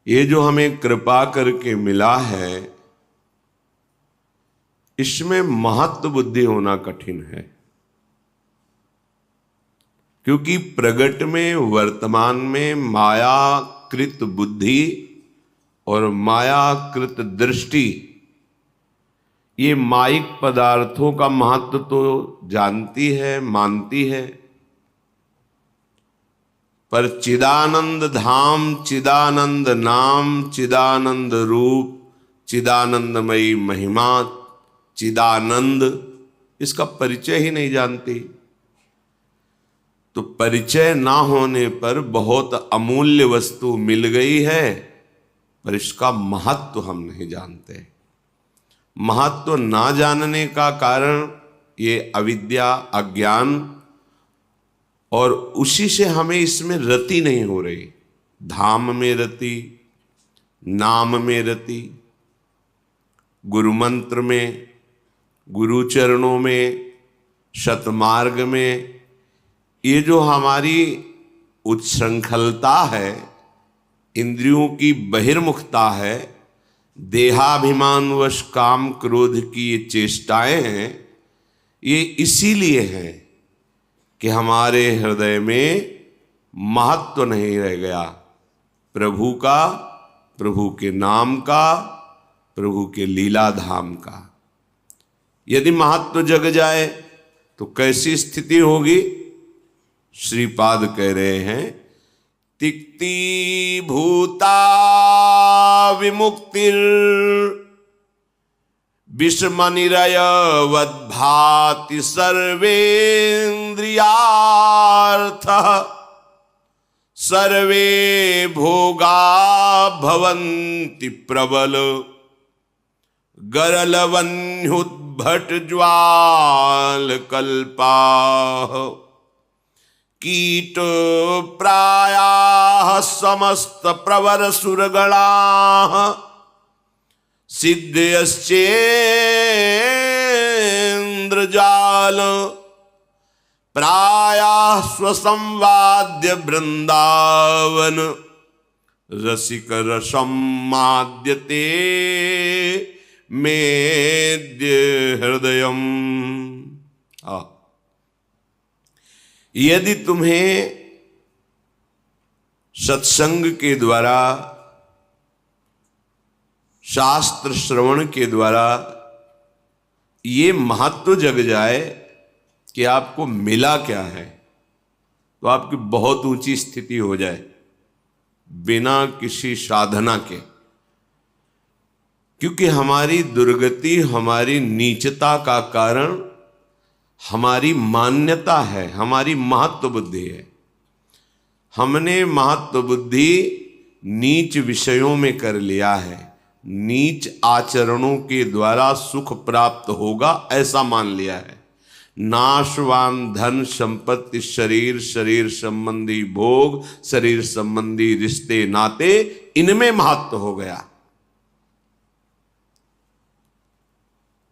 ये जो हमें कृपा करके मिला है, इसमें महत्व बुद्धि होना कठिन है। क्योंकि प्रगट में वर्तमान में मायाकृत बुद्धि और मायाकृत दृष्टि, ये माइक पदार्थों का महत्व तो जानती है, मानती है, पर चिदानंद धाम, चिदानंद नाम, चिदानंद रूप, चिदानंदमयी महिमा, चिदानंद, इसका परिचय ही नहीं जानती। तो परिचय ना होने पर बहुत अमूल्य वस्तु मिल गई है, पर इसका महत्व हम नहीं जानते। महत्व ना जानने का कारण ये अविद्या, अज्ञान, और उसी से हमें इसमें रति नहीं हो रही। धाम में रति, नाम में रति, गुरु मंत्र में, गुरु चरणों में, सतमार्ग में, ये जो हमारी उच्छृंखलता है, इंद्रियों की बहिर्मुखता है, देहाभिमानवश काम क्रोध की ये चेष्टाएं हैं, ये इसीलिए हैं कि हमारे हृदय में महत्व नहीं रह गया प्रभु का, प्रभु के नाम का, प्रभु के लीला धाम का। यदि महत्व जग जाए तो कैसी स्थिति होगी? श्रीपाद कह रहे हैं, तिक्ति भूता विमुक्तिर विस्मनिरयवद् भाति सर्वेन्द्रियार्थ, सर्वे भोगा भवन्ति प्रबल गरलवन्युद्भट ज्वाल कल्पा, कीट प्रायाः समस्त प्रवर सुरगणा, सिद्धयश्चेन्द्रजाल प्रायाः स्वसंवाद्य वृंदावन, रसिक रसमाद्यते मेद्य हृदयम। यदि तुम्हें सत्संग के द्वारा, शास्त्र श्रवण के द्वारा ये महत्व जग जाए कि आपको मिला क्या है, तो आपकी बहुत ऊंची स्थिति हो जाए बिना किसी साधना के। क्योंकि हमारी दुर्गति, हमारी नीचता का कारण हमारी मान्यता है, हमारी महत्व बुद्धि है। हमने महत्व बुद्धि नीच विषयों में कर लिया है। नीच आचरणों के द्वारा सुख प्राप्त होगा ऐसा मान लिया है। नाशवान धन संपत्ति, शरीर, शरीर संबंधी भोग, शरीर संबंधी रिश्ते नाते, इनमें महत्व हो गया।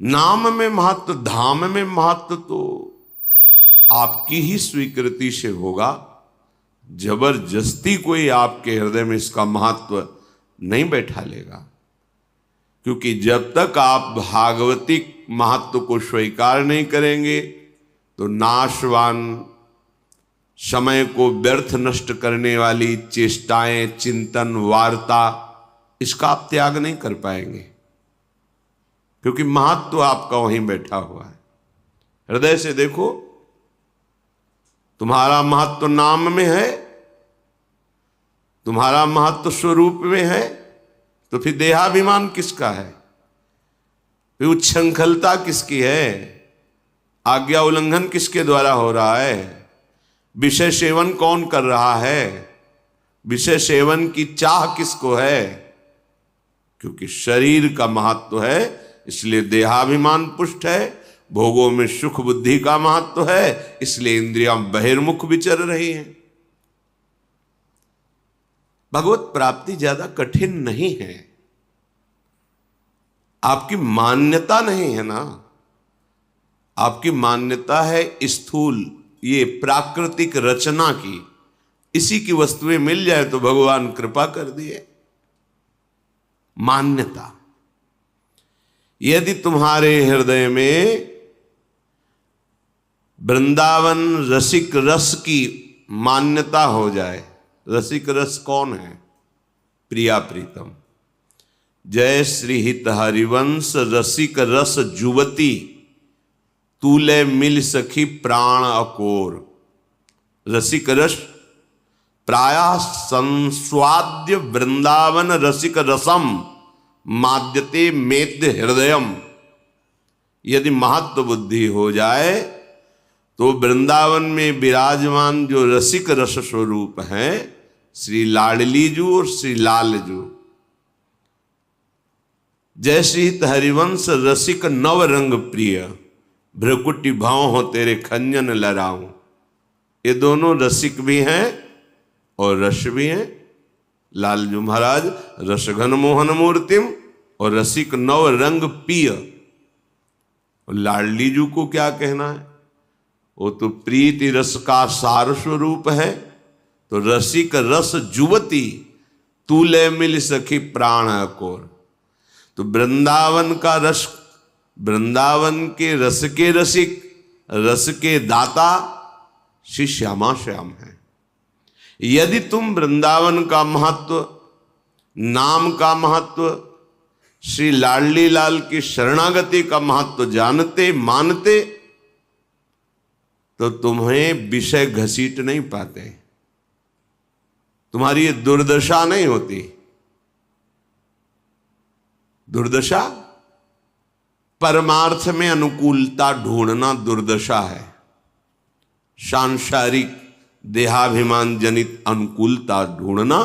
नाम में महत्व, धाम में महत्व तो आपकी ही स्वीकृति से होगा। जबरदस्ती कोई आपके हृदय में इसका महत्व नहीं बैठा लेगा। क्योंकि जब तक आप भागवतिक महत्व को स्वीकार नहीं करेंगे तो नाशवान, समय को व्यर्थ नष्ट करने वाली चेष्टाएं, चिंतन, वार्ता, इसका आप त्याग नहीं कर पाएंगे। क्योंकि महत्व आपका वहीं बैठा हुआ है। हृदय से देखो, तुम्हारा महत्व नाम में है, तुम्हारा महत्व स्वरूप में है, तो फिर देहाभिमान किसका है? फिर उच्छृंखलता किसकी है? आज्ञा उल्लंघन किसके द्वारा हो रहा है? विषय सेवन कौन कर रहा है? विषय सेवन की चाह किसको है? क्योंकि शरीर का महत्व है, इसलिए देहाभिमान पुष्ट है। भोगों में सुख बुद्धि का महत्व है, इसलिए इंद्रियां बहिर्मुख विचर रही हैं। भगवत प्राप्ति ज्यादा कठिन नहीं है। आपकी मान्यता नहीं है ना, आपकी मान्यता है स्थूल, ये प्राकृतिक रचना की। इसी की वस्तुएं मिल जाए तो भगवान कृपा कर दिए। मान्यता। यदि तुम्हारे हृदय में वृंदावन रसिक रस की मान्यता हो जाए, रसिक रस कौन है? प्रिया प्रीतम। जय श्री हित हरिवंश रसिक रस जुवती, तूले मिल सखी प्राण अकोर। रसिक रस प्रायः संस्वाद्य वृंदावन रसिक रसम माद्यते मेद्य हृदयम। यदि महत्व बुद्धि हो जाए तो वृंदावन में विराजमान जो रसिक रस स्वरूप हैं, श्री लाडली जू और श्री लाल जू, जय श्री हित हरिवंश रसिक नव रंग प्रिय, भ्रकुटी भाव हो तेरे खंजन लहराऊं। ये दोनों रसिक भी हैं और रस भी हैं। लालजू महाराज रसघन मोहन मूर्तिम और रसिक नव रंग पिय। और लाडली जू को क्या कहना है? वो तो प्रीति रस का सार स्वरूप है। तो रसिक रस जुवती, तूले मिल सखी प्राण अकोर। तो वृंदावन का रस, वृंदावन के रस के रसिक, रस के दाता श्री श्यामा श्याम है। यदि तुम वृंदावन का महत्व, नाम का महत्व, श्री लाडली लाल की शरणागति का महत्व जानते मानते तो तुम्हें विषय घसीट नहीं पाते, तुम्हारी ये दुर्दशा नहीं होती। दुर्दशा परमार्थ में अनुकूलता ढूंढना दुर्दशा है। सांसारिक देहाभिमान जनित अनुकूलता ढूंढना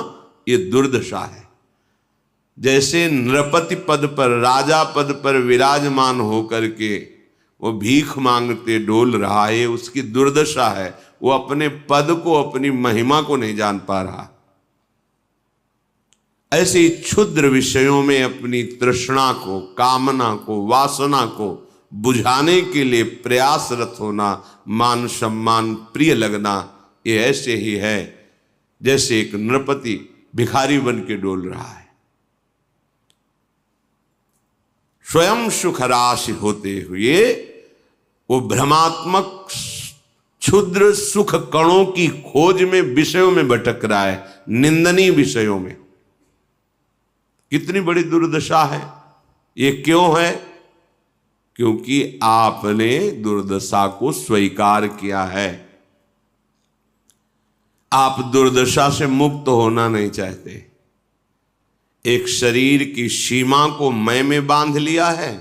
ये दुर्दशा है। जैसे नृपति पद पर, राजा पद पर विराजमान होकर के वो भीख मांगते डोल रहा है, उसकी दुर्दशा है। वो अपने पद को, अपनी महिमा को नहीं जान पा रहा। ऐसे ही क्षुद्र विषयों में अपनी तृष्णा को, कामना को, वासना को बुझाने के लिए प्रयासरत होना, मान सम्मान प्रिय लगना, ये ऐसे ही है जैसे एक नृपति भिखारी बन के डोल रहा है। स्वयं सुखराशि होते हुए वो भ्रमात्मक क्षुद्र सुख कणों की खोज में, विषयों में भटक रहा है, निंदनीय विषयों में। कितनी बड़ी दुर्दशा है। ये क्यों है? क्योंकि आपने दुर्दशा को स्वीकार किया है। आप दुर्दशा से मुक्त होना नहीं चाहते। एक शरीर की सीमा को मैं में बांध लिया है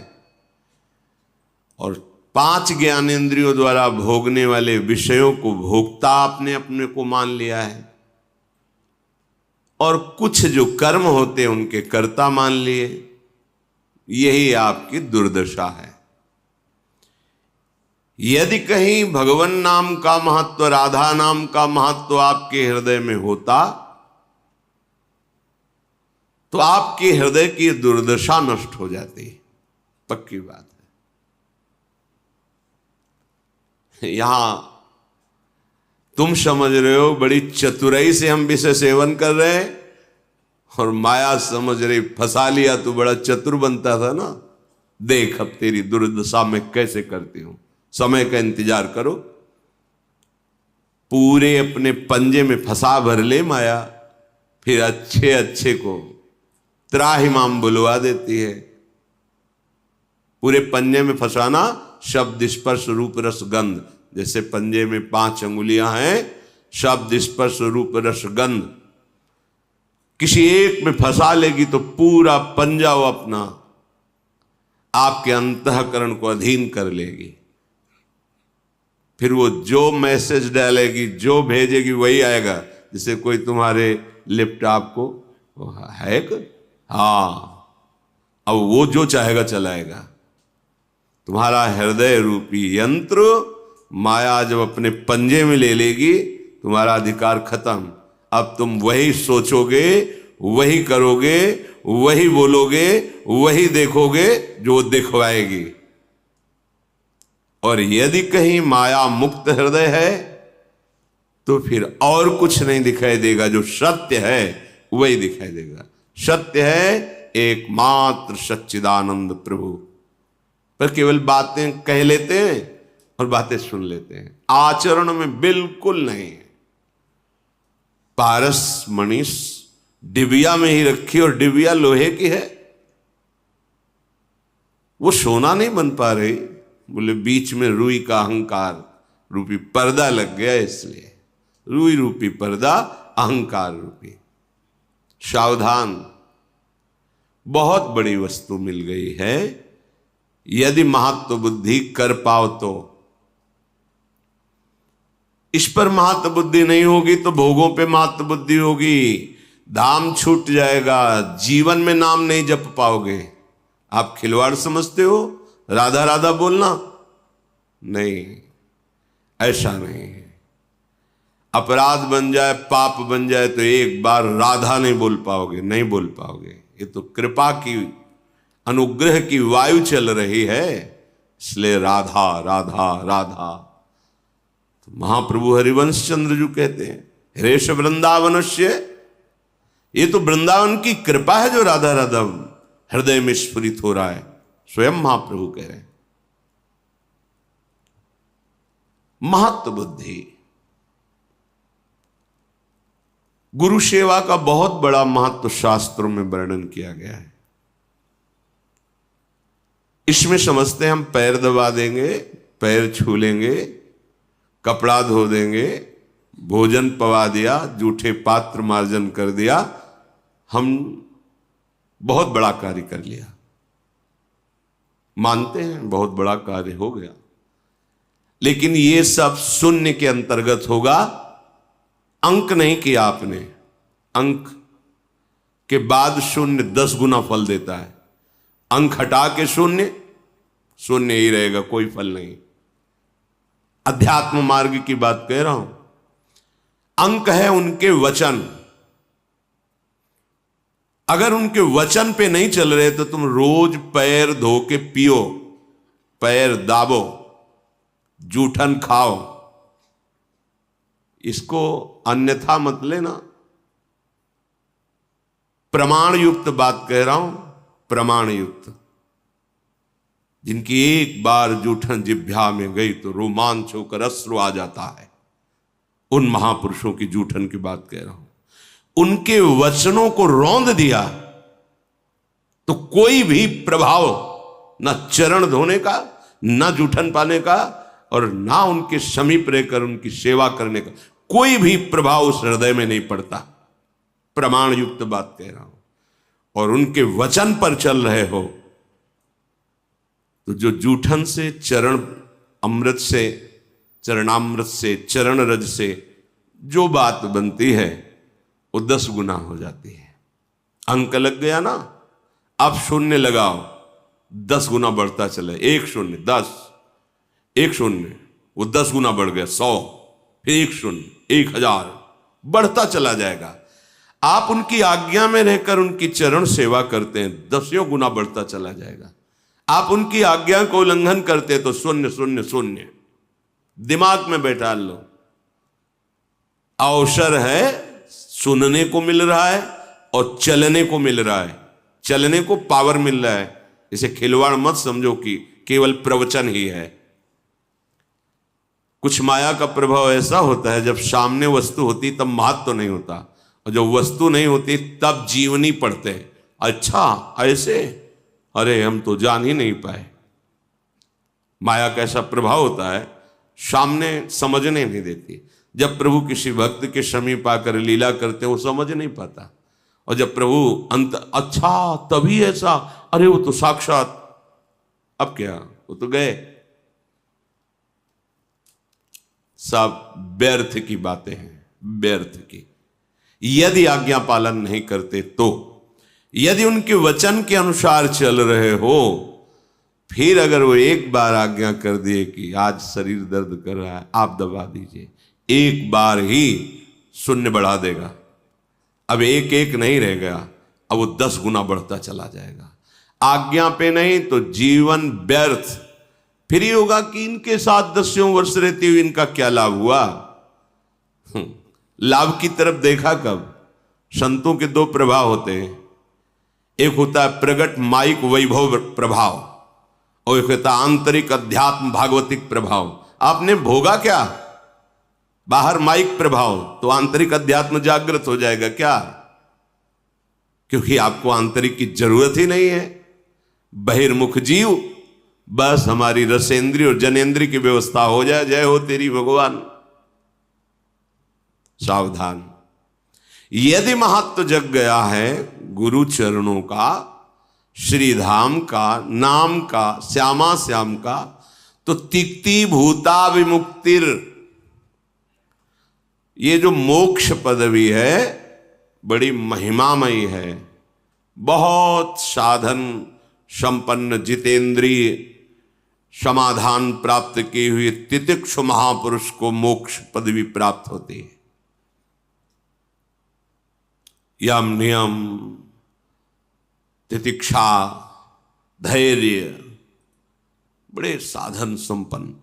और 5 ज्ञानेंद्रियों द्वारा भोगने वाले विषयों को भोक्ता आपने अपने को मान लिया है और कुछ जो कर्म होते उनके कर्ता मान लिए। यही आपकी दुर्दशा है। यदि कहीं भगवान नाम का महत्व, राधा नाम का महत्व आपके हृदय में होता तो आपके हृदय की दुर्दशा नष्ट हो जाती। पक्की बात है। यहां तुम समझ रहे हो बड़ी चतुराई से हम विषय सेवन कर रहे हैं और माया समझ रही फंसा लिया तो बड़ा चतुर बनता था ना। देख अब तेरी दुर्दशा में कैसे करती हूं। समय का इंतजार करो। पूरे अपने पंजे में फंसा भर ले माया, फिर अच्छे अच्छे को त्राहिमाम बुलवा देती है। पूरे पंजे में फंसाना, शब्द स्पर्श रूप रस गंध। जैसे पंजे में 5 अंगुलियां हैं, शब्द स्पर्श रूप रस गंध। किसी एक में फंसा लेगी तो पूरा पंजा वो अपना आपके अंतःकरण को अधीन कर लेगी। फिर वो जो मैसेज डालेगी, जो भेजेगी वही आएगा। जैसे कोई तुम्हारे लैपटॉप को हैक, हाँ, अब वो जो चाहेगा चलाएगा। तुम्हारा हृदय रूपी यंत्र माया जब अपने पंजे में ले लेगी, तुम्हारा अधिकार खत्म। अब तुम वही सोचोगे, वही करोगे, वही बोलोगे, वही देखोगे जो दिखवाएगी। और यदि कहीं माया मुक्त हृदय है तो फिर और कुछ नहीं दिखाई देगा। जो सत्य है वही दिखाई देगा। सत्य है एकमात्र सच्चिदानंद प्रभु। पर केवल बातें कह लेते हैं और बातें सुन लेते हैं, आचरण में बिल्कुल नहीं। पारस मणिस डिबिया में ही रखी और डिबिया लोहे की है, वो सोना नहीं बन पा रही। बोले बीच में रुई का अहंकार रूपी पर्दा लग गया, इसलिए रुई रूपी पर्दा अहंकार रूपी। सावधान, बहुत बड़ी वस्तु मिल गई है। यदि महत्व बुद्धि कर पाओ तो। इस पर महत्व बुद्धि नहीं होगी तो भोगों पे महत्व बुद्धि होगी, धाम छूट जाएगा, जीवन में नाम नहीं जप पाओगे। आप खिलवाड़ समझते हो राधा राधा बोलना? नहीं, ऐसा नहीं है। अपराध बन जाए, पाप बन जाए तो एक बार राधा नहीं बोल पाओगे, नहीं बोल पाओगे। ये तो कृपा की, अनुग्रह की वायु चल रही है, इसलिए राधा राधा राधा। तो महाप्रभु हरिवंश चंद्र जी कहते हैं, हरेश वृंदावनस्य, ये तो वृंदावन की कृपा है जो राधा राधा हृदय में स्फुरित हो रहा है। स्वयं महाप्रभु कह रहे हैं। महत्व बुद्धि, गुरु सेवा का बहुत बड़ा महत्व शास्त्रों में वर्णन किया गया है। इसमें समझते हैं हम पैर दबा देंगे, पैर छू लेंगे, कपड़ा धो देंगे, भोजन पवा दिया, जूठे पात्र मार्जन कर दिया, हम बहुत बड़ा कार्य कर लिया। मानते हैं बहुत बड़ा कार्य हो गया, लेकिन ये सब शून्य के अंतर्गत होगा। अंक नहीं किया आपने, अंक के बाद शून्य 10 गुना फल देता है। अंक हटा के शून्य, शून्य ही रहेगा, कोई फल नहीं। अध्यात्म मार्ग की बात कह रहा हूं। अंक है उनके वचन, अगर उनके वचन पे नहीं चल रहे तो तुम रोज पैर धो के पियो, पैर दाबो, जूठन खाओ, इसको अन्यथा मत लेना। प्रमाण युक्त बात कह रहा हूं, प्रमाण युक्त। जिनकी एक बार जूठन जिह्वा में गई तो रोमांच होकर अश्रु आ जाता है, उन महापुरुषों की जूठन की बात कह रहा हूं। उनके वचनों को रौंद दिया तो कोई भी प्रभाव, न चरण धोने का, न जूठन पाने का, और ना उनके समीप रहकर उनकी सेवा करने का कोई भी प्रभाव उस हृदय में नहीं पड़ता। प्रमाण युक्त बात कह रहा हूं। और उनके वचन पर चल रहे हो तो जो जूठन से, चरण अमृत से, चरणामृत से, चरण रज से जो बात बनती है वो 10 गुना हो जाती है। अंक लग गया ना, अब शून्य लगाओ, 10 गुना बढ़ता चले। 1 शून्य 10, 1 शून्य वो 10 गुना बढ़ गया 100, फिर 1 शून्य 1000, बढ़ता चला जाएगा। आप उनकी आज्ञा में रहकर उनकी चरण सेवा करते हैं, 10 गुना बढ़ता चला जाएगा। आप उनकी आज्ञा को उल्लंघन करते तो 0 0 0। दिमाग में बैठा लो, अवसर है, सुनने को मिल रहा है और चलने को मिल रहा है, चलने को पावर मिल रहा है। इसे खिलवाड़ मत समझो कि केवल प्रवचन ही है। कुछ माया का प्रभाव ऐसा होता है, जब सामने वस्तु होती तब महत्व नहीं होता, और जब वस्तु नहीं होती तब जीवनी पढ़ते हैं। अच्छा ऐसे, अरे हम तो जान ही नहीं पाए। माया का ऐसा प्रभाव होता है, सामने समझने नहीं देती। जब प्रभु किसी भक्त के समीप आकर लीला करते वो समझ नहीं पाता, और जब प्रभु अंत, अच्छा तभी ऐसा, अरे वो तो साक्षात, अब क्या, वो तो गए। सब व्यर्थ की बातें हैं, व्यर्थ की। यदि आज्ञा पालन नहीं करते तो, यदि उनके वचन के अनुसार चल रहे हो, फिर अगर वो एक बार आज्ञा कर दिए कि आज शरीर दर्द कर रहा है, आप दबा दीजिए, एक बार ही शून्य बढ़ा देगा। अब 1 1 नहीं रह गया, अब वो 10 गुना बढ़ता चला जाएगा। आज्ञा पे नहीं तो जीवन व्यर्थ। फिर ये होगा कि इनके साथ 10 वर्ष रहते हुए इनका क्या लाभ हुआ। लाभ की तरफ देखा कब? संतों के 2 प्रभाव होते हैं, एक होता है प्रगट माइक वैभव प्रभाव, और एक होता है आंतरिक अध्यात्म भागवतिक प्रभाव। आपने भोगा क्या? बाहर माइक प्रभाव, तो आंतरिक अध्यात्म जागृत हो जाएगा क्या? क्योंकि आपको आंतरिक की जरूरत ही नहीं है। बहिर्मुख जीव, बस हमारी रसेंद्रिय और जनेन्द्रिय की व्यवस्था हो जाए। जय हो तेरी भगवान। सावधान, यदि महत्व जग गया है गुरु चरणों का, श्रीधाम का, नाम का, श्यामा श्याम का, तो तिक्ति भूता विमुक्तिर, ये जो मोक्ष पदवी है बड़ी महिमामयी है। बहुत साधन संपन्न जितेंद्रिय समाधान प्राप्त किए हुए तितिक्षु महापुरुष को मोक्ष पदवी प्राप्त होती है। यम नियम तितिक्षा धैर्य बड़े साधन संपन्न,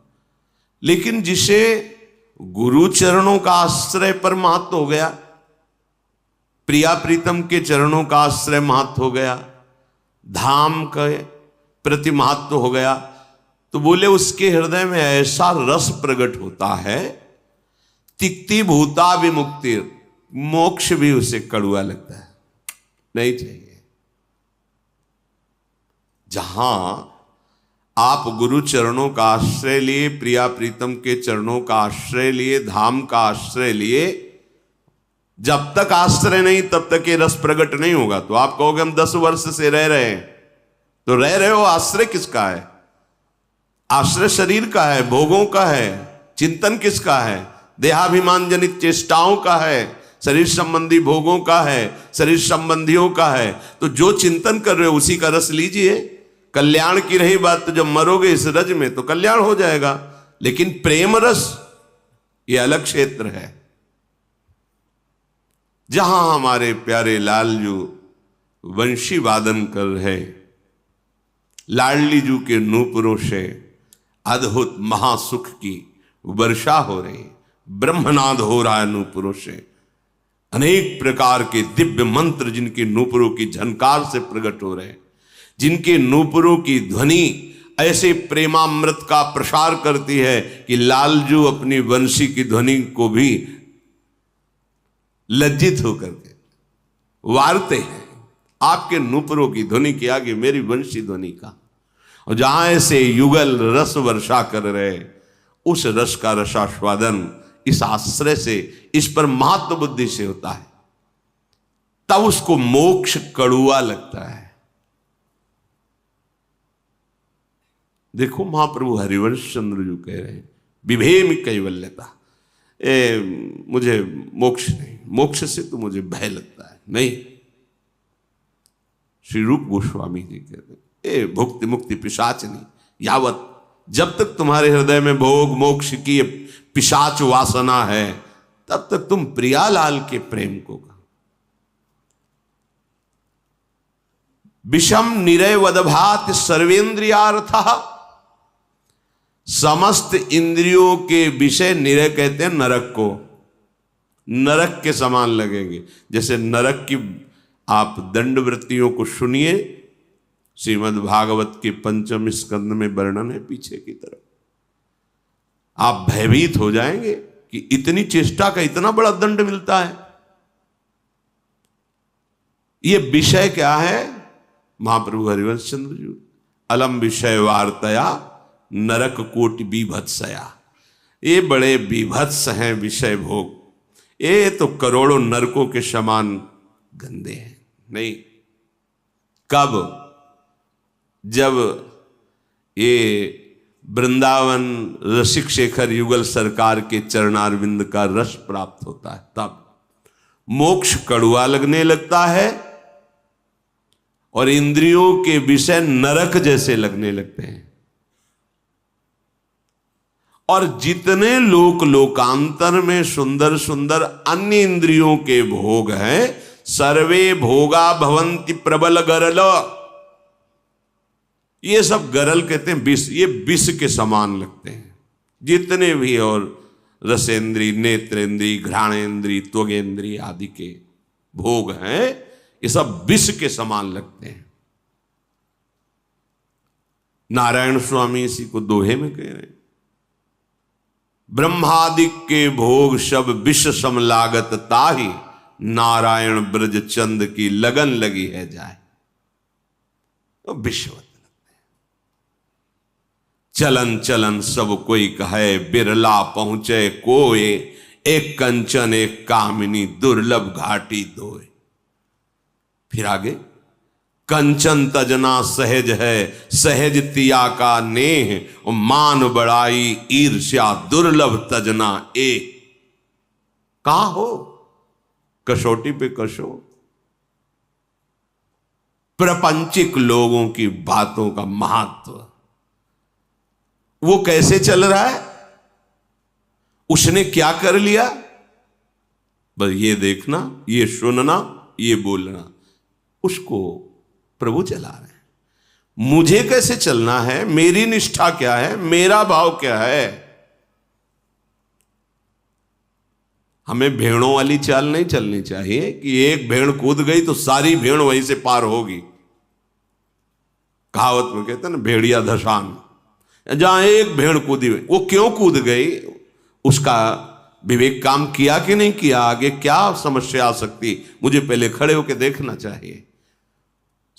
लेकिन जिसे गुरु चरणों का आश्रय पर महत्व हो गया, प्रिया प्रीतम के चरणों का आश्रय महत्व हो गया, धाम के प्रति महत्व हो गया, तो बोले उसके हृदय में ऐसा रस प्रकट होता है, तिक्ति भूता विमुक्ति, मोक्ष भी उसे कड़ुआ लगता है, नहीं चाहिए। जहां आप गुरु चरणों का आश्रय लिए, प्रिया प्रीतम के चरणों का आश्रय लिए, धाम का आश्रय लिए, जब तक आश्रय नहीं तब तक ये रस प्रकट नहीं होगा। तो आप कहोगे हम 10 वर्ष से रह रहे हैं, तो रह रहे हो, आश्रय किसका है? आश्रय शरीर का है, भोगों का है, चिंतन किसका है? देहाभिमान जनित चेष्टाओं का है, शरीर संबंधी भोगों का है, शरीर संबंधियों का है। तो जो चिंतन कर रहे हो उसी का रस लीजिए। कल्याण की रही बात, तो जब मरोगे इस रज में तो कल्याण हो जाएगा, लेकिन प्रेम रस ये अलग क्षेत्र है। जहां हमारे प्यारे लालजू वंशी वादन कर रहे, लाडली जू के नूपुरों से अद्भुत महासुख की वर्षा हो रही, ब्रह्मनाद हो रहा है नूपुरों से, अनेक प्रकार के दिव्य मंत्र जिनके नूपुरों की झनकार से प्रकट हो रहे, जिनके नूपुरों की ध्वनि ऐसे प्रेमामृत का प्रसार करती है कि लालजू अपनी वंशी की ध्वनि को भी लज्जित होकर के वारते हैं। आपके नूपुरों की ध्वनि के आगे मेरी वंशी ध्वनि का। और जहां ऐसे युगल रस वर्षा कर रहे, उस रस का रसास्वादन इस आश्रय से, इस पर महत्व बुद्धि से होता है, तब उसको मोक्ष कड़ुआ लगता है। देखो महाप्रभु हरिवंश चंद्र जो कह रहे हैं, विभेम कैवल्यता, मुझे मोक्ष नहीं, मोक्ष से तो मुझे भय लगता है। नहीं, श्री रूप गोस्वामी जी कहते हैं भुक्ति मुक्ति पिशाच नहीं, यावत, जब तक तुम्हारे हृदय में भोग मोक्ष की पिशाच वासना है, तब तक तुम प्रियालाल के प्रेम को विषम निरय वदभात सर्वेन्द्रियार्थः, समस्त इंद्रियों के विषय निरय कहते हैं नरक को, नरक के समान लगेंगे। जैसे नरक की आप दंड वृत्तियों को सुनिए, श्रीमद् भागवत के 5वें स्कंद में वर्णन है पीछे की तरफ, आप भयभीत हो जाएंगे कि इतनी चेष्टा का इतना बड़ा दंड मिलता है। ये विषय क्या है? महाप्रभु हरिवंश चंद्र जी, अलम विषय वार्तया नरक कोटि बीभत्सया, ये बड़े बीभत्स हैं विषय भोग, ये तो करोड़ों नरकों के समान गंदे हैं। नहीं, कब? जब ये वृंदावन रसिक शेखर युगल सरकार के चरणारविंद का रस प्राप्त होता है, तब मोक्ष कड़ुआ लगने लगता है और इंद्रियों के विषय नरक जैसे लगने लगते हैं। और जितने लोकांतर में सुंदर सुंदर अन्य इंद्रियों के भोग हैं, सर्वे भोगा भवंति प्रबल गरल, ये सब गरल कहते हैं विष, ये विष के समान लगते हैं। जितने भी और रसेंद्री, नेत्रेंद्री, घ्राणेंद्री, त्वगेंद्री आदि के भोग हैं, ये सब विष के समान लगते हैं। नारायण स्वामी इसी को दोहे में कह रहे हैं, ब्रह्मादिक के भोग सब विष सम लागत ताहि, नारायण ब्रज चंद की लगन लगी है जाए। तो विषवत लगते हैं। चलन चलन सब कोई कहे, बिरला पहुंचे कोय, एक कंचन एक कामिनी दुर्लभ घाटी दोय। फिर आगे, कंचन तजना सहज है, सहज तिया का नेह, और मान बड़ाई ईर्ष्या दुर्लभ तजना एक। कहा हो कसौटी पे कसो, प्रपंचिक लोगों की बातों का महत्व वो कैसे चल रहा है, उसने क्या कर लिया, बस ये देखना, ये सुनना, ये बोलना, उसको प्रभु चला रहे हैं। मुझे कैसे चलना है, मेरी निष्ठा क्या है, मेरा भाव क्या है। हमें भेड़ों वाली चाल नहीं चलनी चाहिए कि एक भेड़ कूद गई तो सारी भेड़ वहीं से पार होगी। कहावत में कहते हैं ना, भेड़िया धसान। जहां एक भेड़ कूदी, वो क्यों कूद गई, उसका विवेक काम किया कि नहीं किया, आगे क्या समस्या आ सकती, मुझे पहले खड़े होकर देखना चाहिए।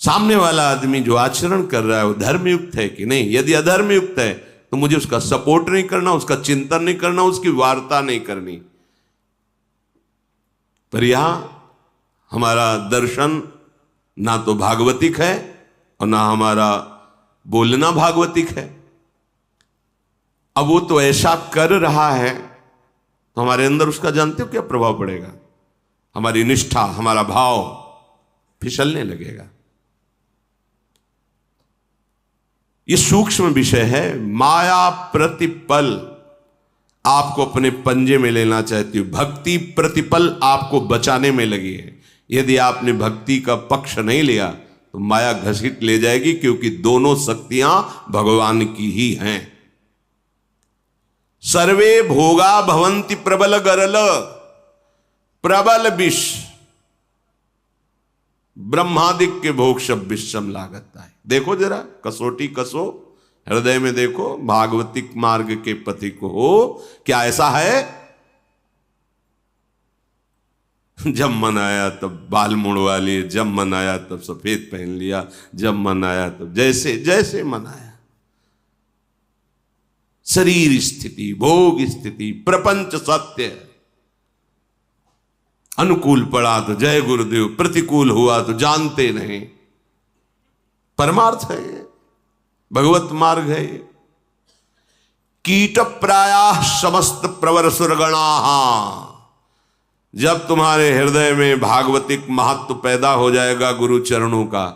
सामने वाला आदमी जो आचरण कर रहा है वो धर्मयुक्त है कि नहीं। यदि अधर्मयुक्त है तो मुझे उसका सपोर्ट नहीं करना, उसका चिंतन नहीं करना, उसकी वार्ता नहीं करनी। पर यहां हमारा दर्शन ना तो भागवतिक है और ना हमारा बोलना भागवतिक है। अब वो तो ऐसा कर रहा है तो हमारे अंदर उसका जानते हो क्या प्रभाव पड़ेगा, हमारी निष्ठा, हमारा भाव फिसलने लगेगा। ये सूक्ष्म विषय है। माया प्रतिपल आपको अपने पंजे में लेना चाहती हो, भक्ति प्रतिपल आपको बचाने में लगी है। यदि आपने भक्ति का पक्ष नहीं लिया तो माया घसीट ले जाएगी, क्योंकि दोनों शक्तियां भगवान की ही हैं। सर्वे भोगा भवंति प्रबल गरल, प्रबल विष, ब्रह्मादिक के भोग सब विषम लागता है। देखो जरा, कसौटी कसो, हृदय में देखो, भागवतिक मार्ग के पथिक हो, क्या ऐसा है? जब मन आया तब बाल मुड़वा लिए, जब मन आया तब सफेद पहन लिया, जब मन आया तब जैसे जैसे मन आया। शरीर स्थिति, भोग स्थिति, प्रपंच सत्य। अनुकूल पड़ा तो जय गुरुदेव, प्रतिकूल हुआ तो जानते नहीं। परमार्थ है ये, भगवत मार्ग है ये। कीट प्रायः समस्त प्रवर सुरगणा, जब तुम्हारे हृदय में भागवतिक महत्व पैदा हो जाएगा गुरु चरणों का,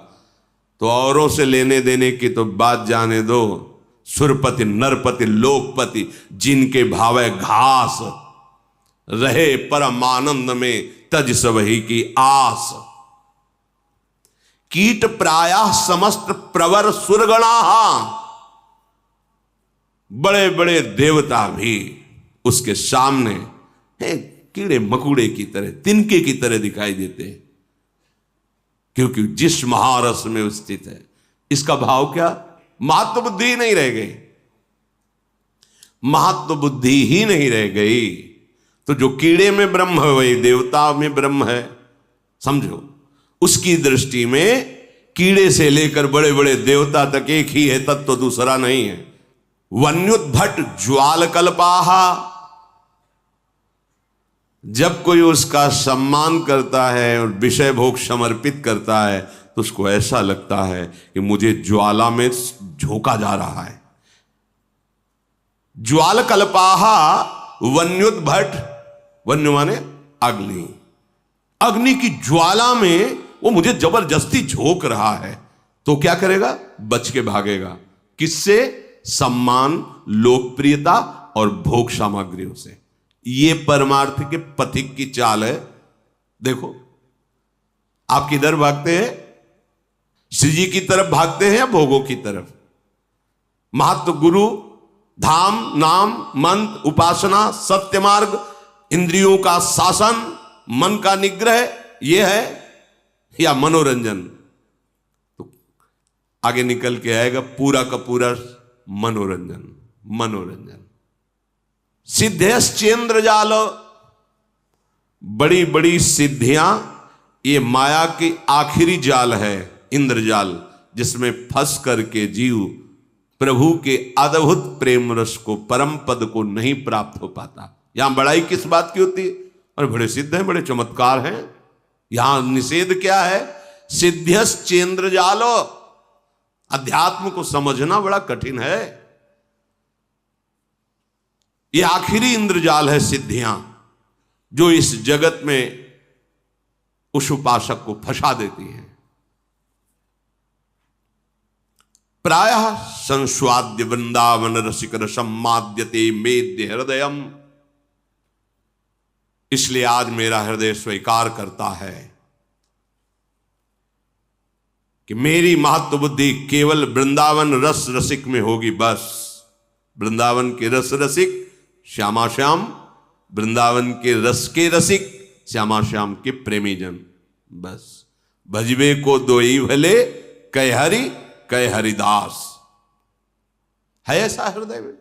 तो औरों से लेने देने की तो बात जाने दो। सुरपति नरपति लोकपति, जिनके भावे घास रहे परमानंद में, तज सबही की आस। कीट प्रायः समस्त प्रवर सुरगणा, बड़े बड़े देवता भी उसके सामने हैं, कीड़े मकुड़े की तरह, तिनके की तरह दिखाई देते हैं, क्योंकि जिस महारस में वो स्थित है। इसका भाव क्या? महत्व बुद्धि नहीं रह गई। महत्व बुद्धि ही नहीं रह गई तो जो कीड़े में ब्रह्म है वही देवता में ब्रह्म है। समझो, उसकी दृष्टि में कीड़े से लेकर बड़े बड़े देवता तक एक ही है, तत्व दूसरा नहीं है। वन्युद्भट ज्वाल कल्पाहा, जब कोई उसका सम्मान करता है और विषय भोग समर्पित करता है तो उसको ऐसा लगता है कि मुझे ज्वाला में झोंका जा रहा है। ज्वाल कल्पाहा वन्युद्भट, वन्य माने अग्नि, अग्नि की ज्वाला में वो मुझे जबरदस्ती झोंक रहा है, तो क्या करेगा? बच के भागेगा। किससे? सम्मान, लोकप्रियता और भोग सामग्रियों से। ये परमार्थ के पथिक की चाल है। देखो, आप किधर भागते हैं? श्री जी की तरफ भागते हैं या भोगों की तरफ? महत्व, गुरु, धाम, नाम, मंत्र, उपासना, सत्य मार्ग, इंद्रियों का शासन, मन का निग्रह, ये है या मनोरंजन, तो आगे निकल के आएगा पूरा का पूरा मनोरंजन। मनोरंजन सिद्धेश्चेन्द्र जाल, बड़ी बड़ी सिद्धियां ये माया की आखिरी जाल है, इंद्रजाल, जिसमें फंस करके जीव प्रभु के अद्भुत प्रेम रस को, परम पद को नहीं प्राप्त हो पाता। यहां बड़ाई किस बात की होती है? और बड़े सिद्ध हैं, बड़े चमत्कार हैं। यहां निषेध क्या है? सिद्ध्यश्चेन्द्र जालो। अध्यात्म को समझना बड़ा कठिन है। ये आखिरी इंद्रजाल है सिद्धियां, जो इस जगत में उस उपासक को फंसा देती हैं। प्रायः संस्वाद्य वृंदावन रसिक रसम माद्यते मेद्य हृदयम। इसलिए आज मेरा हृदय स्वीकार करता है कि मेरी महत्व बुद्धि केवल वृंदावन रस रसिक में होगी। बस वृंदावन के रस रसिक श्यामा श्याम, वृंदावन के रस के रसिक श्यामा श्याम के प्रेमी जन। बस भजबे को दोई भले, कह हरि कह हरिदास। है ऐसा हृदय में?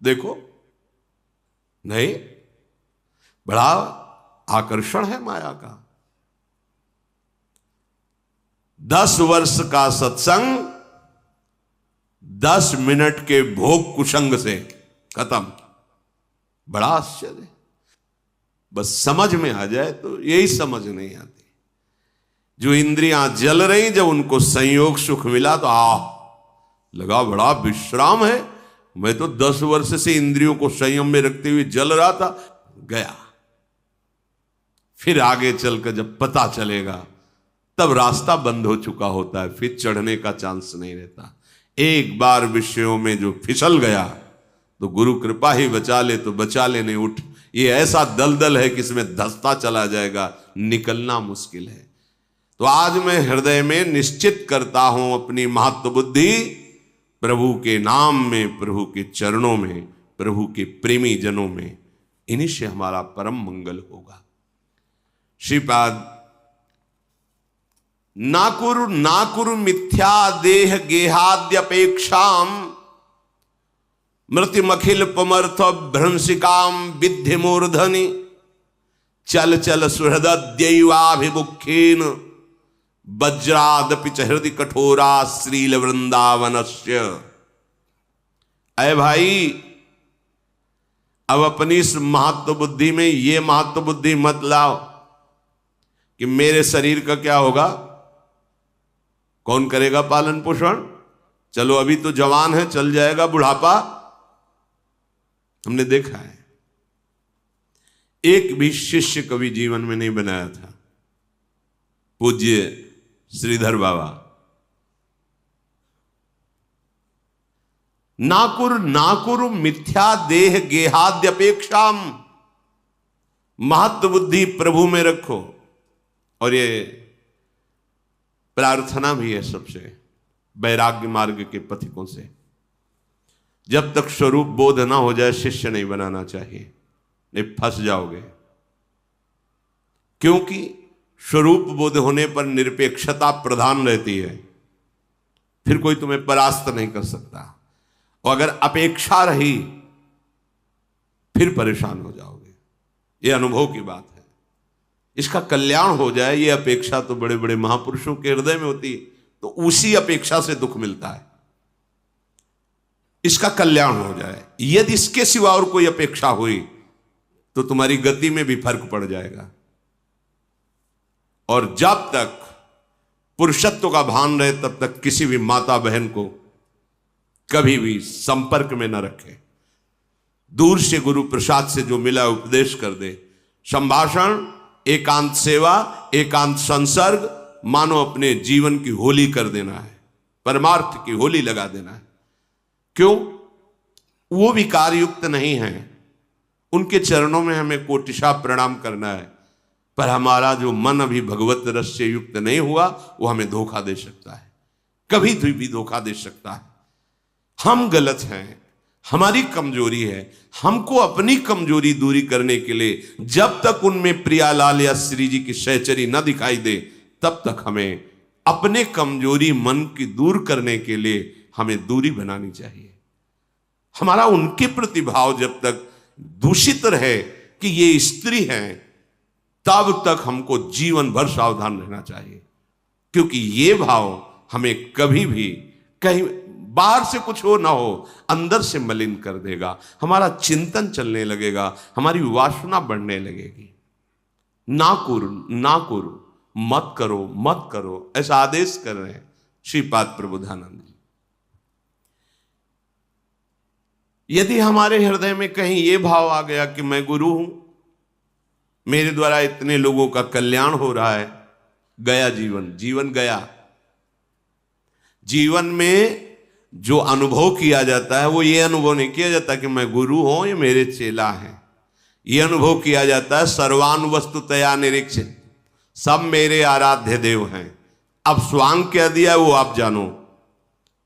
देखो, नहीं, बड़ा आकर्षण है माया का। 10 वर्ष का सत्संग 10 मिनट के भोग कुसंग से खत्म। बड़ा आश्चर्य। बस समझ में आ जाए तो यही समझ नहीं आती। जो इंद्रियां जल रही, जब उनको संयोग सुख मिला तो लगा बड़ा विश्राम है। मैं तो 10 वर्ष से इंद्रियों को संयम में रखते हुए जल रहा था, गया। फिर आगे चलकर जब पता चलेगा तब रास्ता बंद हो चुका होता है, फिर चढ़ने का चांस नहीं रहता। एक बार विषयों में जो फिसल गया तो गुरु कृपा ही बचा ले, तो बचा ले, नहीं उठ। ये ऐसा दलदल है कि इसमें धंसता चला जाएगा, निकलना मुश्किल है। तो आज मैं हृदय में निश्चित करता हूं अपनी महत्व बुद्धि प्रभु के नाम में, प्रभु के चरणों में, प्रभु के प्रेमी जनों में। इन्हीं से हमारा परम मंगल होगा। श्रीपाद नाकुरु मिथ्या देह गेहाद्यपेक्षाम मृत्युमखिल पमर्थ भ्रंसिकाम विद्धि मूर्धनि चल चल सुहृदयैवाभिमुखेन वज्रादपि च हृदि कठोरा श्रील वृंदावनस्य। अय भाई, अब अपनी इस महत्व बुद्धि में ये महत्व बुद्धि मत लाओ कि मेरे शरीर का क्या होगा, कौन करेगा पालन पोषण। चलो अभी तो जवान है, चल जाएगा बुढ़ापा। हमने देखा है, एक भी शिष्य कभी जीवन में नहीं बनाया था। पूज्य श्रीधर बाबा, नाकुरु मिथ्या देह गेहाद्यपेक्षाम। महत्व बुद्धि प्रभु में रखो। और ये प्रार्थना भी है सबसे, वैराग्य मार्ग के पथिकों से। जब तक स्वरूप बोध ना हो जाए शिष्य नहीं बनाना चाहिए, नहीं फंस जाओगे। क्योंकि स्वरूप बोध होने पर निरपेक्षता प्रधान रहती है, फिर कोई तुम्हें परास्त नहीं कर सकता। और अगर अपेक्षा रही फिर परेशान हो जाओगे। ये अनुभव की बात है। इसका कल्याण हो जाए, ये अपेक्षा तो बड़े बड़े महापुरुषों के हृदय में होती है, तो उसी अपेक्षा से दुख मिलता है। इसका कल्याण हो जाए। यदि इसके सिवा और कोई अपेक्षा हुई तो तुम्हारी गति में भी फर्क पड़ जाएगा। और जब तक पुरुषत्व का भान रहे तब तक किसी भी माता बहन को कभी भी संपर्क में न रखे। दूर से गुरु प्रसाद से जो मिला उपदेश कर दे। संभाषण, एकांत सेवा, एकांत संसर्ग, मानो अपने जीवन की होली कर देना है, परमार्थ की होली लगा देना है। क्यों? वो विकार युक्त नहीं है, उनके चरणों में हमें कोटिशा प्रणाम करना है। पर हमारा जो मन अभी भगवत रस से युक्त नहीं हुआ, वो हमें धोखा दे सकता है, कभी भी धोखा दे सकता है। हम गलत हैं, हमारी कमजोरी है। हमको अपनी कमजोरी दूरी करने के लिए जब तक उनमें प्रियालाल या श्री जी की सहचरी न दिखाई दे, तब तक हमें अपने कमजोरी मन की दूर करने के लिए हमें दूरी बनानी चाहिए। हमारा उनके प्रति भाव जब तक दूषित रहे कि ये स्त्री है, तब तक हमको जीवन भर सावधान रहना चाहिए, क्योंकि ये भाव हमें कभी भी कहीं बाहर से कुछ हो ना हो, अंदर से मलिन कर देगा। हमारा चिंतन चलने लगेगा, हमारी वासना बढ़ने लगेगी। ना करो, मत करो, मत करो, ऐसा आदेश कर रहे हैं श्रीपाद प्रबोधानंद जी। यदि हमारे हृदय में कहीं यह भाव आ गया कि मैं गुरु हूं, मेरे द्वारा इतने लोगों का कल्याण हो रहा है, गया जीवन गया। जीवन में जो अनुभव किया जाता है वो ये अनुभव नहीं किया जाता कि मैं गुरु हूं, ये मेरे चेला हैं। ये अनुभव किया जाता है सर्वानुवस्तुतया निरीक्षित, सब मेरे आराध्य देव हैं। अब स्वांग क्या दिया वो आप जानो,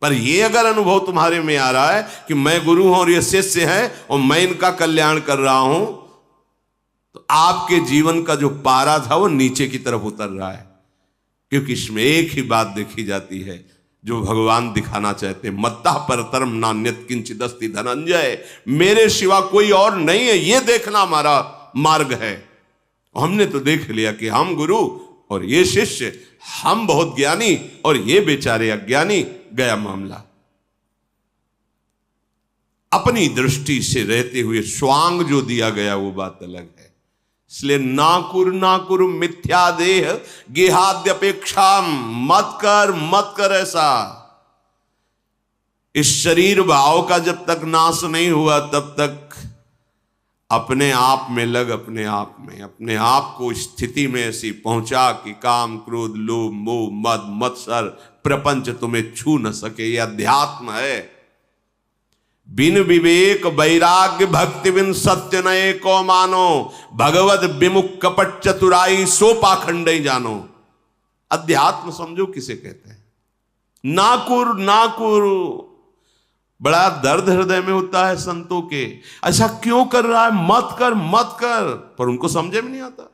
पर ये अगर अनुभव तुम्हारे में आ रहा है कि मैं गुरु हूं और ये शिष्य है और मैं इनका कल्याण कर रहा हूं, तो आपके जीवन का जो पारा था वो नीचे की तरफ उतर रहा है। क्योंकि इसमें एक ही बात देखी जाती है जो भगवान दिखाना चाहते, मत्ता परतरम नान्यत किंचिदस्ति धनंजय, मेरे सिवा कोई और नहीं है, ये देखना हमारा मार्ग है। हमने तो देख लिया कि हम गुरु और ये शिष्य, हम बहुत ज्ञानी और ये बेचारे अज्ञानी, गया मामला। अपनी दृष्टि से रहते हुए स्वांग जो दिया गया वो बात अलग है। इसलिए ना कुरु मिथ्या देह गेहाद्यपेक्षा, मत कर ऐसा। इस शरीर भाव का जब तक नाश नहीं हुआ तब तक अपने आप में लग, अपने आप को स्थिति में ऐसी पहुंचा कि काम क्रोध लोभ मोह मद मत्सर प्रपंच तुम्हें छू न सके। यह अध्यात्म है। बिन विवेक वैराग्य भक्ति बिन सत्य न एको मानो, भगवत विमुख कपट चतुराई सो पाखंड जानो। अध्यात्म समझो किसे कहते हैं। नाकुर बड़ा दर्द हृदय में होता है संतों के, ऐसा क्यों कर रहा है, मत कर, पर उनको समझे में नहीं आता।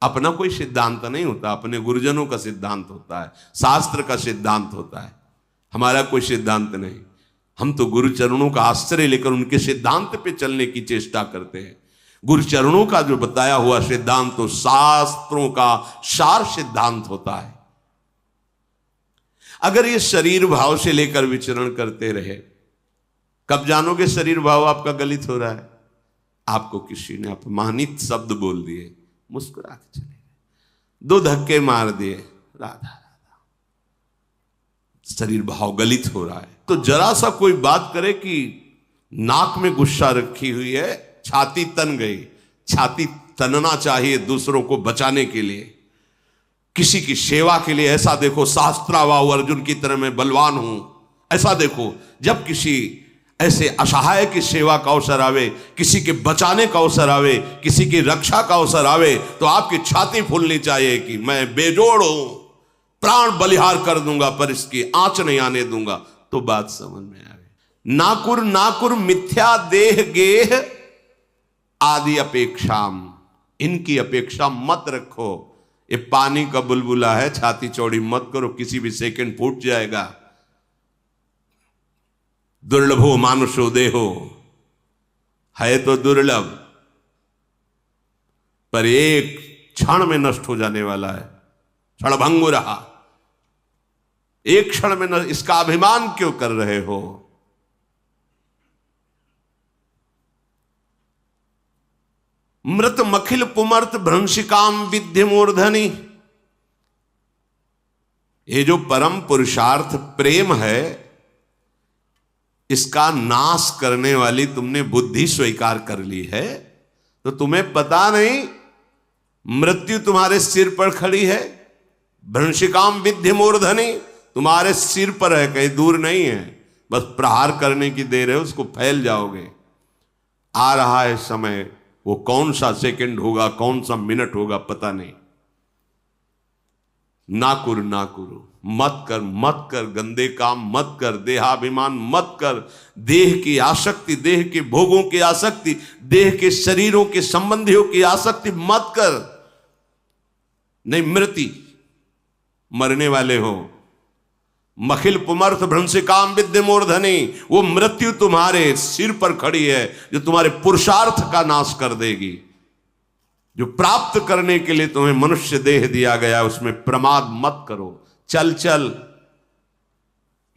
अपना कोई सिद्धांत नहीं होता, अपने गुरुजनों का सिद्धांत होता है, शास्त्र का सिद्धांत होता है। हमारा कोई सिद्धांत नहीं। हम तो गुरु चरणों का आश्रय लेकर उनके सिद्धांत पे चलने की चेष्टा करते हैं। गुरु चरणों का जो बताया हुआ सिद्धांत तो शास्त्रों का सार सिद्धांत होता है। अगर ये शरीर भाव से लेकर विचरण करते रहे, कब जानोगे शरीर भाव आपका गलित हो रहा है? आपको किसी ने अपमानित शब्द बोल दिए, मुस्कुरा के चले गए, 2 धक्के मार दिए, राधा, शरीर भाव गलित हो रहा है। तो जरा सा कोई बात करे कि नाक में गुस्सा रखी हुई है, छाती तन गई। छाती तनना चाहिए दूसरों को बचाने के लिए, किसी की सेवा के लिए। ऐसा देखो शास्त्रावाहु अर्जुन की तरह मैं बलवान हूं, ऐसा देखो। जब किसी ऐसे असहाय की सेवा का अवसर आवे, किसी के बचाने का अवसर आवे, किसी की रक्षा का अवसर आवे, तो आपकी छाती फूलनी चाहिए कि मैं बेजोड़ हूं, प्राण बलिहार कर दूंगा पर इसकी आंच नहीं आने दूंगा। तो बात समझ में आवे। नाकुर मिथ्या देह गेह आदि अपेक्षाम, इनकी अपेक्षा मत रखो। ये पानी का बुलबुला है, छाती चौड़ी मत करो, किसी भी सेकंड फूट जाएगा। दुर्लभो मानुषो देहो, है तो दुर्लभ, पर एक क्षण में नष्ट हो जाने वाला है। क्षणभंगुर रहा, एक क्षण में नष्ट। इसका अभिमान क्यों कर रहे हो? मृत मखिल पुमर्त भ्रंशिकाम विद्य मूर्धनि, ये जो परम पुरुषार्थ प्रेम है, इसका नाश करने वाली तुमने बुद्धि स्वीकार कर ली है, तो तुम्हें पता नहीं मृत्यु तुम्हारे सिर पर खड़ी है। भ्रंशिकाम विद्य मूर्धनि, तुम्हारे सिर पर है, कहीं दूर नहीं है, बस प्रहार करने की देर है, उसको फैल जाओगे। आ रहा है समय, वो कौन सा सेकंड होगा, कौन सा मिनट होगा, पता नहीं। नाकुर, मत कर, गंदे काम मत कर, देहाभिमान मत कर, देह की आसक्ति, देह के भोगों की आसक्ति, देह के शरीरों के संबंधियों की आसक्ति मत कर। नहीं मृति, मरने वाले हो। मखिल पुमर्थ भ्रंशिकाम विद्य मूर्धनि, वो मृत्यु तुम्हारे सिर पर खड़ी है जो तुम्हारे पुरुषार्थ का नाश कर देगी। जो प्राप्त करने के लिए तुम्हें मनुष्य देह दिया गया उसमें प्रमाद मत करो। चल चल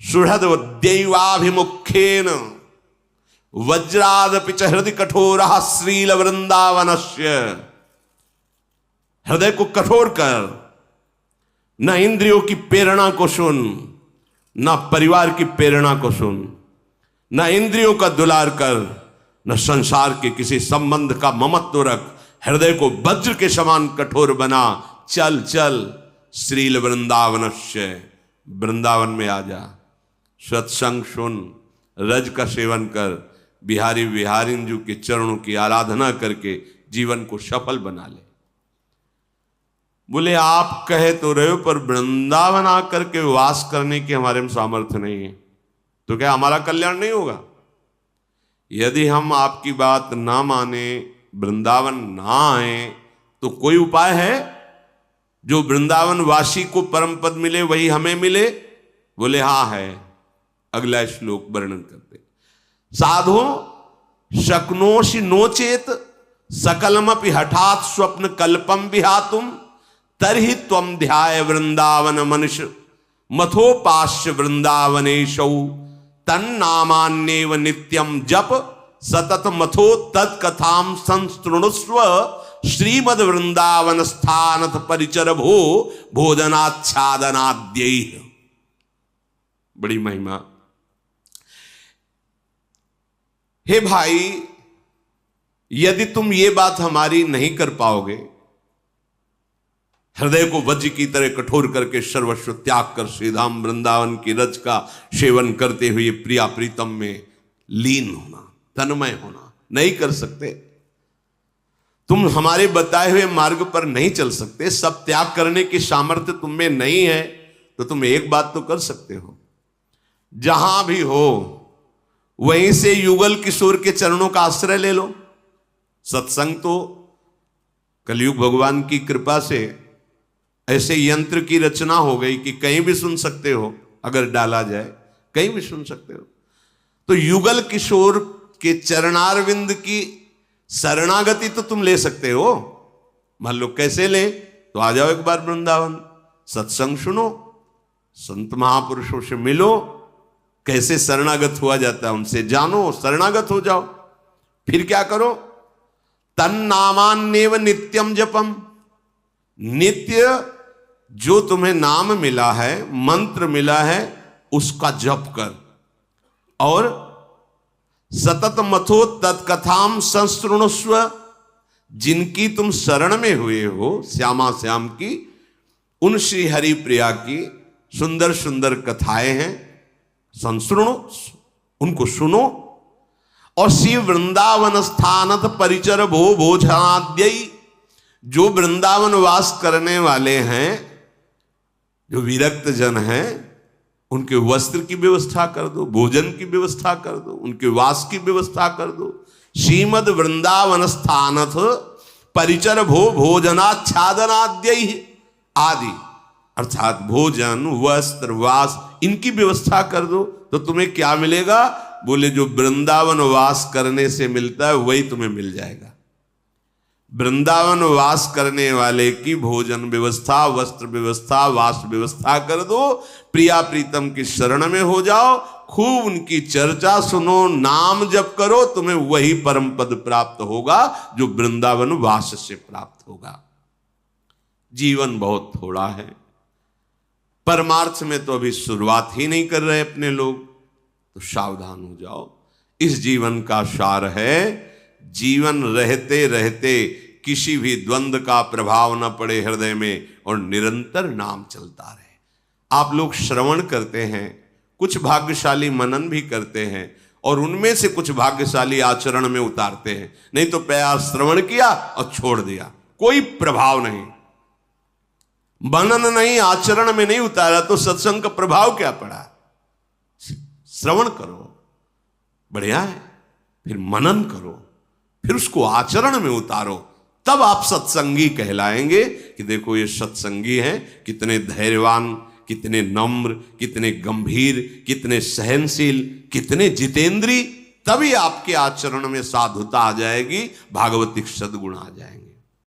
सुहृद दैवाभिमुखेन वज्रादपि च हृदय कठोरः श्रील वृंदावनस्य। हृदय को कठोर कर, न इंद्रियों की प्रेरणा को सुन, न परिवार की प्रेरणा को सुन, न इंद्रियों का दुलार कर, न संसार के किसी संबंध का ममत्व रख। हृदय को वज्र के समान कठोर बना। चल चल श्रील वृंदावनस्य, वृंदावन में आ जा। सत्संग सुन, रज का सेवन कर, बिहारी विहारिंजू के चरणों की आराधना करके जीवन को सफल बना ले। बोले आप कहे तो रहे हो, पर वृंदावन आकर के वास करने की हमारे में सामर्थ्य नहीं है, तो क्या हमारा कल्याण नहीं होगा? यदि हम आपकी बात ना माने, वृंदावन ना आए, तो कोई उपाय है जो वृंदावन वासी को परम पद मिले वही हमें मिले? बोले हाँ है। अगला श्लोक वर्णन करते, साधो शक्नोषि नोचेत सकलमपि हठात स्वप्न कल्पम विहातुम तरहि त्वं ध्याय वृंदावन मनुष्य मथोपास्य वृंदावनेशौ तन्नामान्येव नित्यम जप सतत मथो तत्कथाम संस्तृणुस्व श्रीमद वृंदावन स्थानथ परिचर भो भोजनाच्छादनाद्यै। बड़ी महिमा। हे भाई, यदि तुम ये बात हमारी नहीं कर पाओगे, हृदय को वज्र की तरह कठोर करके सर्वस्व त्याग कर श्रीधाम वृंदावन की रज का सेवन करते हुए प्रिया प्रीतम में लीन होना, तन्मय होना नहीं कर सकते, तुम हमारे बताए हुए मार्ग पर नहीं चल सकते, सब त्याग करने की सामर्थ्य तुम में नहीं है, तो तुम एक बात तो कर सकते हो, जहां भी हो वहीं से युगल किशोर के चरणों का आश्रय ले लो। सत्संग तो कलयुग भगवान की कृपा से ऐसे यंत्र की रचना हो गई कि कहीं भी सुन सकते हो, अगर डाला जाए कहीं भी सुन सकते हो। तो युगल किशोर के चरणारविंद की शरणागति तो तुम ले सकते हो। मान लो कैसे ले, तो आ जाओ एक बार वृंदावन, सत्संग सुनो, संत महापुरुषों से मिलो, कैसे शरणागत हुआ जाता है उनसे जानो, शरणागत हो जाओ। फिर क्या करो, तन्नामान्येव नित्यम जपम, नित्य जो तुम्हें नाम मिला है, मंत्र मिला है, उसका जप कर, और सतत मथो तत्कथाम संस्तृणुस्व, जिनकी तुम शरण में हुए हो, श्यामा श्याम की, उन श्री हरि प्रिया की सुंदर सुंदर कथाएं हैं, संस्तृणु, उनको सुनो, और श्री वृंदावन स्थानत परिचर भो भोजनाद्यई, जो वृंदावन वास करने वाले हैं, जो विरक्त जन हैं, उनके वस्त्र की व्यवस्था कर दो, भोजन की व्यवस्था कर दो, उनके वास की व्यवस्था कर दो। श्रीमद वृंदावन स्थानथ परिचर भो भोजनाच्छादनाद्यई आदि, अर्थात भोजन वस्त्र वास इनकी व्यवस्था कर दो, तो तुम्हें क्या मिलेगा? बोले जो वृंदावन वास करने से मिलता है वही तुम्हें मिल जाएगा। वृंदावन वास करने वाले की भोजन व्यवस्था, वस्त्र व्यवस्था, वास व्यवस्था कर दो, प्रिया प्रीतम की शरण में हो जाओ, खूब उनकी चर्चा सुनो, नाम जप करो, तुम्हें वही परम पद प्राप्त होगा जो वृंदावन वास से प्राप्त होगा। जीवन बहुत थोड़ा है, परमार्थ में तो अभी शुरुआत ही नहीं कर रहे अपने लोग, तो सावधान हो जाओ। इस जीवन का सार है, जीवन रहते रहते किसी भी द्वंद्व का प्रभाव न पड़े हृदय में, और निरंतर नाम चलता रहे। आप लोग श्रवण करते हैं, कुछ भाग्यशाली मनन भी करते हैं, और उनमें से कुछ भाग्यशाली आचरण में उतारते हैं। नहीं तो प्यार श्रवण किया और छोड़ दिया, कोई प्रभाव नहीं, मनन नहीं, आचरण में नहीं उतारा, तो सत्संग का प्रभाव क्या पड़ा? श्रवण करो, बढ़िया है, फिर मनन करो, फिर उसको आचरण में उतारो, तब आप सत्संगी कहलाएंगे, कि देखो ये सत्संगी हैं, कितने धैर्यवान, कितने नम्र, कितने गंभीर, कितने सहनशील, कितने जितेंद्री। तभी आपके आचरण में साधुता आ जाएगी, भागवतिक सद्गुण आ जाएंगे।